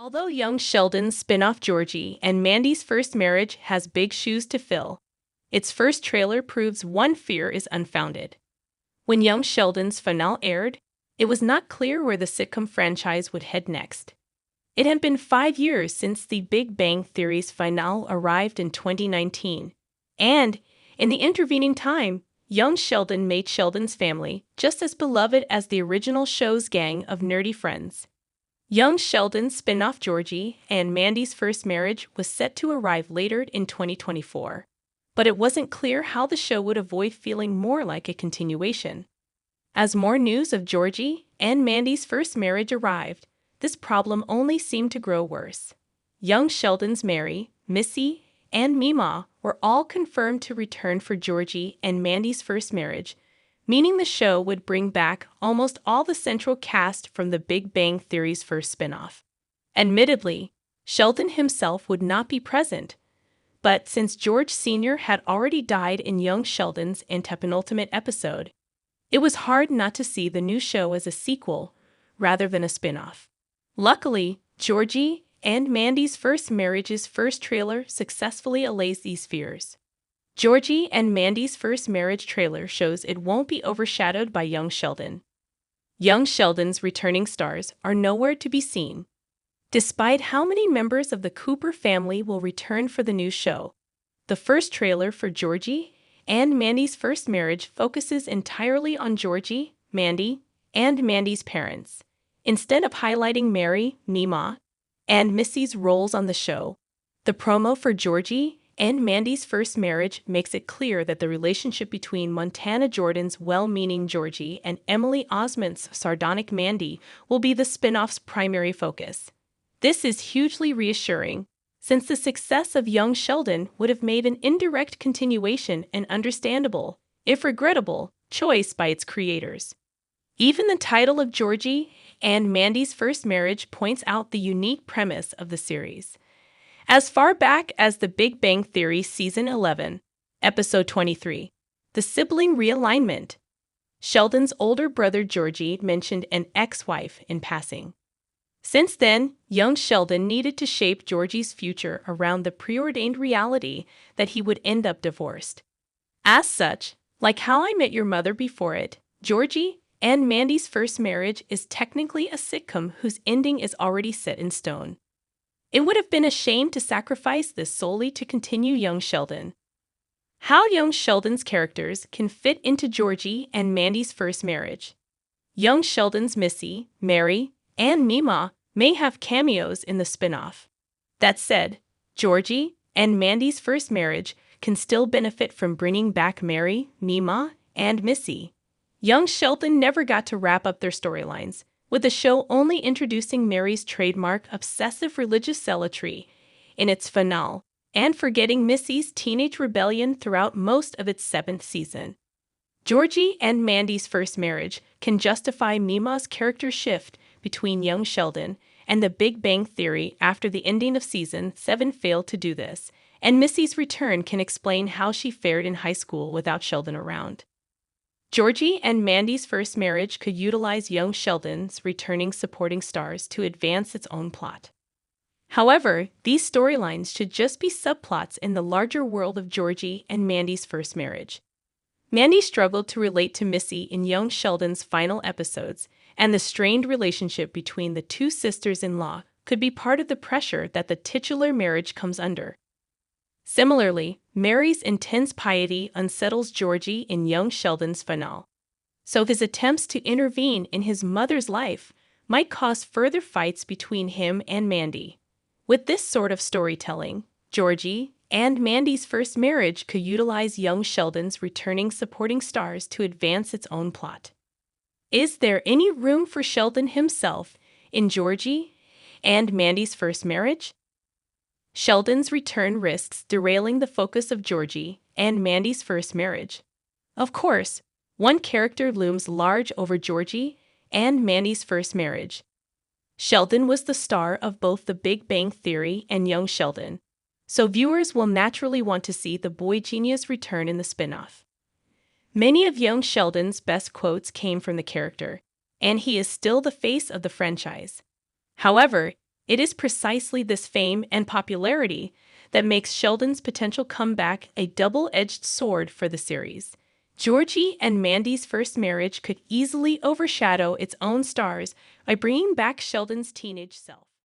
Although young Sheldon's spin-off Georgie and Mandy's first marriage has big shoes to fill, its first trailer proves one fear is unfounded. When young Sheldon's finale aired, it was not clear where the sitcom franchise would head next. It had been 5 years since The Big Bang Theory's finale arrived in 2019, and, in the intervening time, young Sheldon made Sheldon's family just as beloved as the original show's gang of nerdy friends. Young Sheldon's spin-off Georgie and Mandy's first marriage was set to arrive later in 2024, but it wasn't clear how the show would avoid feeling more like a continuation. As more news of Georgie and Mandy's first marriage arrived, this problem only seemed to grow worse. Young Sheldon's Mary, Missy, and Mima were all confirmed to return for Georgie and Mandy's first marriage, meaning the show would bring back almost all the central cast from The Big Bang Theory's first spin-off. Admittedly, Sheldon himself would not be present, but since George Sr. had already died in young Sheldon's antepenultimate episode, it was hard not to see the new show as a sequel rather than a spin-off. Luckily, Georgie and Mandy's first marriage's first trailer successfully allays these fears. Georgie and Mandy's first marriage trailer shows it won't be overshadowed by young Sheldon. Young Sheldon's returning stars are nowhere to be seen. Despite how many members of the Cooper family will return for the new show, the first trailer for Georgie and Mandy's first marriage focuses entirely on Georgie, Mandy, and Mandy's parents, instead of highlighting Mary, Mima, and Missy's roles on the show. The promo for Georgie and Mandy's first marriage makes it clear that the relationship between Montana Jordan's well-meaning Georgie and Emily Osment's sardonic Mandy will be the spin-off's primary focus. This is hugely reassuring, since the success of young Sheldon would have made an indirect continuation an understandable, if regrettable, choice by its creators. Even the title of Georgie and Mandy's first marriage points out the unique premise of the series. As far back as The Big Bang Theory Season 11, Episode 23, The Sibling Realignment, Sheldon's older brother Georgie mentioned an ex-wife in passing. Since then, young Sheldon needed to shape Georgie's future around the preordained reality that he would end up divorced. As such, like How I Met Your Mother before it, Georgie and Mandy's first marriage is technically a sitcom whose ending is already set in stone. It would have been a shame to sacrifice this solely to continue young Sheldon. How young Sheldon's characters can fit into Georgie and Mandy's first marriage. Young Sheldon's Missy, Mary, and Mima may have cameos in the spin-off. That said, Georgie and Mandy's first marriage can still benefit from bringing back Mary, Mima, and Missy. Young Sheldon never got to wrap up their storylines, with the show only introducing Mary's trademark obsessive religious zealotry in its finale, and forgetting Missy's teenage rebellion throughout most of its 7th season. Georgie and Mandy's first marriage can justify Mima's character shift between young Sheldon and The Big Bang Theory after the ending of Season 7 failed to do this, and Missy's return can explain how she fared in high school without Sheldon around. Georgie and Mandy's first marriage could utilize young Sheldon's returning supporting stars to advance its own plot. However, these storylines should just be subplots in the larger world of Georgie and Mandy's first marriage. Mandy struggled to relate to Missy in young Sheldon's final episodes, and the strained relationship between the two sisters-in-law could be part of the pressure that the titular marriage comes under. Similarly, Mary's intense piety unsettles Georgie in young Sheldon's finale, so his attempts to intervene in his mother's life might cause further fights between him and Mandy. With this sort of storytelling, Georgie and Mandy's first marriage could utilize young Sheldon's returning supporting stars to advance its own plot. Is there any room for Sheldon himself in Georgie and Mandy's first marriage? Sheldon's return risks derailing the focus of Georgie and Mandy's first marriage. Of course, one character looms large over Georgie and Mandy's first marriage. Sheldon was the star of both The Big Bang Theory and Young Sheldon, so viewers will naturally want to see the boy genius return in the spin-off. Many of young Sheldon's best quotes came from the character, and he is still the face of the franchise. However, It is precisely this fame and popularity that makes Sheldon's potential comeback a double-edged sword for the series. Georgie and Mandy's first marriage could easily overshadow its own stars by bringing back Sheldon's teenage self.